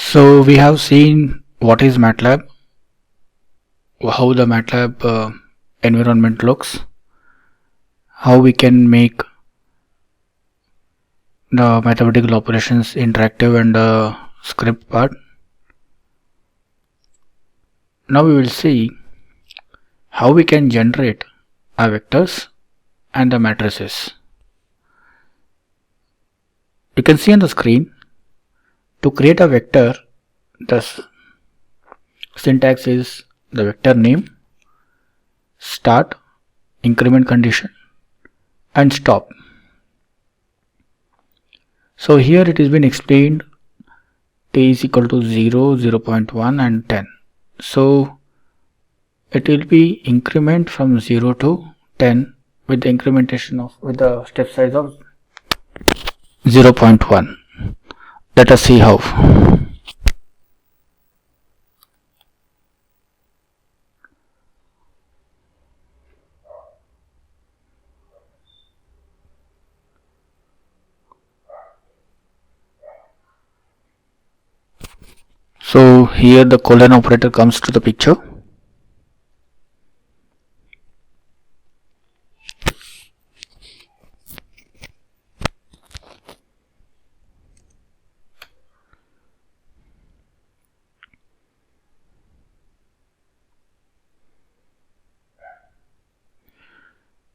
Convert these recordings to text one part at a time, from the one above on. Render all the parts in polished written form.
So we have seen what is MATLAB, how the MATLAB environment looks, how we can make the mathematical operations interactive and the script part. Now we will see how we can generate our vectors and the matrices. You can see on the screen, to create a vector, the syntax is the vector name, start, increment condition, and stop. So here it has been explained t is equal to 0, 0.1 and 10. So it will be increment from 0 to 10 with the incrementation of with the step size of 0.1. Let us see how. So here the colon operator comes to the picture.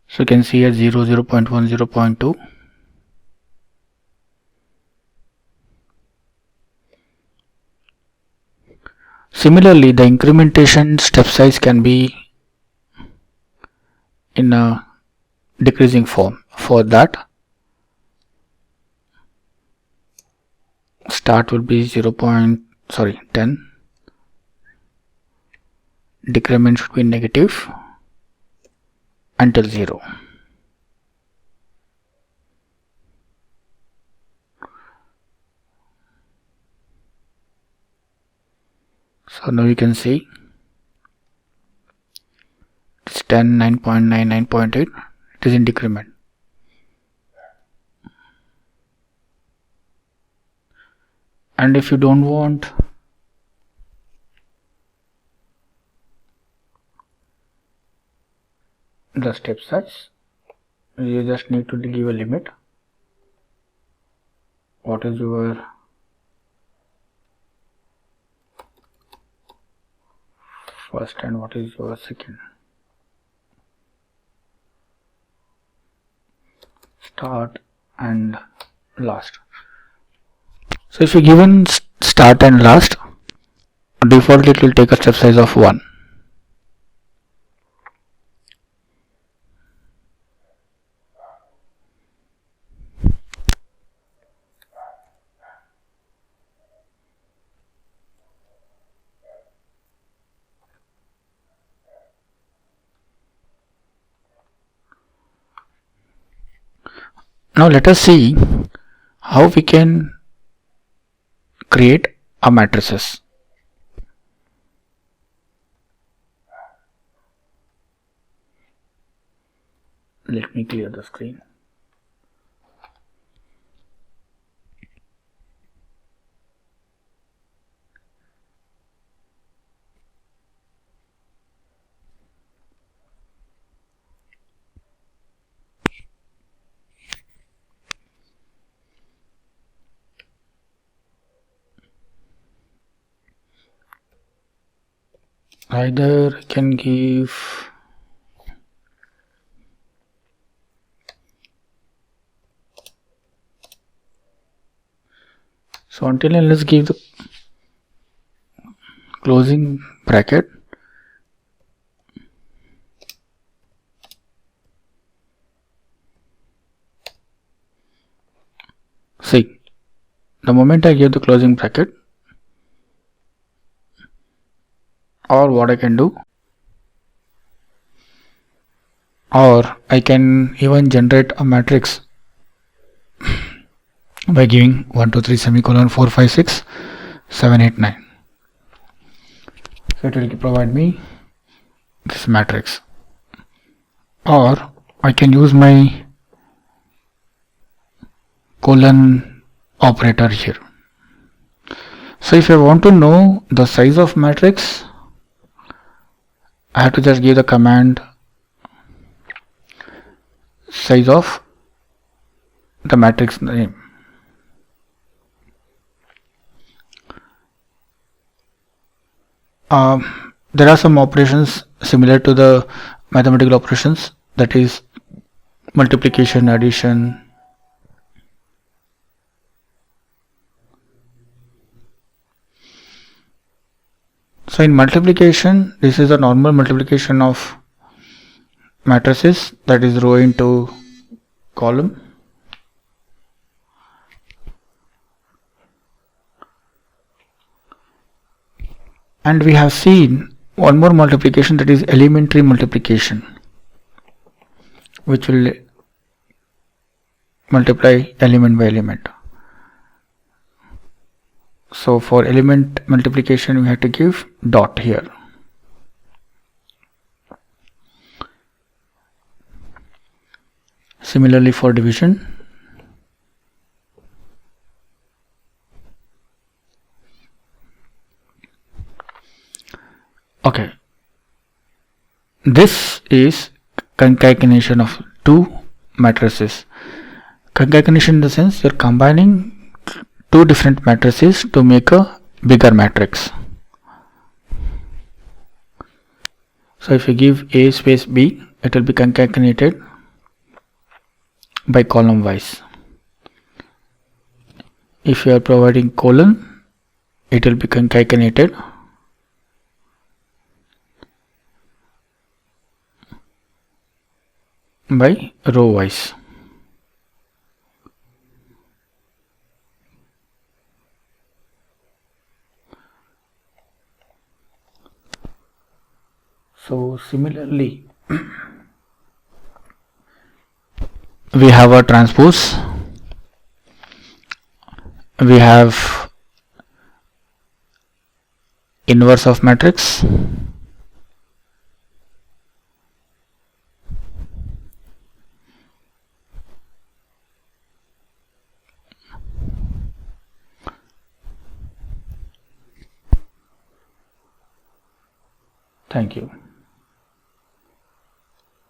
So you can see here 0, 0.1, 0.2. Similarly, the incrementation step size can be in a decreasing form. For that, start will be 10. Decrement should be negative until 0. So now you can see it's 10, 9.9, 9.8. It is in decrement. And if you don't want the step size, you just need to give a limit. What is your first and what is your second? Start and last. So if you given start and last, default it will take a step size of 1. Now let us see how we can create a matrices. Let me clear the screen. Either I can give so until and let's give the closing bracket. See, the moment I give the closing bracket, or what I can do, or I can even generate a matrix by giving 1, 2, 3 semicolon 4, 5, 6, 7, 8, 9. So it will provide me this matrix, or I can use my colon operator here. So if I want to know the size of matrix, I have to just give the command size of the matrix name. There are some operations similar to the mathematical operations, that is multiplication, addition. So in multiplication, this is a normal multiplication of matrices, that is row into column. And we have seen one more multiplication, that is elementary multiplication, which will multiply element by element. So for element multiplication we have to give dot here. Similarly for division, okay, this is concatenation of two matrices. Concatenation in the sense you're combining two different matrices to make a bigger matrix. So if you give A space B, it will be concatenated by column wise. If you are providing colon, it will be concatenated by row wise. So similarly, we have a transpose, we have inverse of matrix, thank you.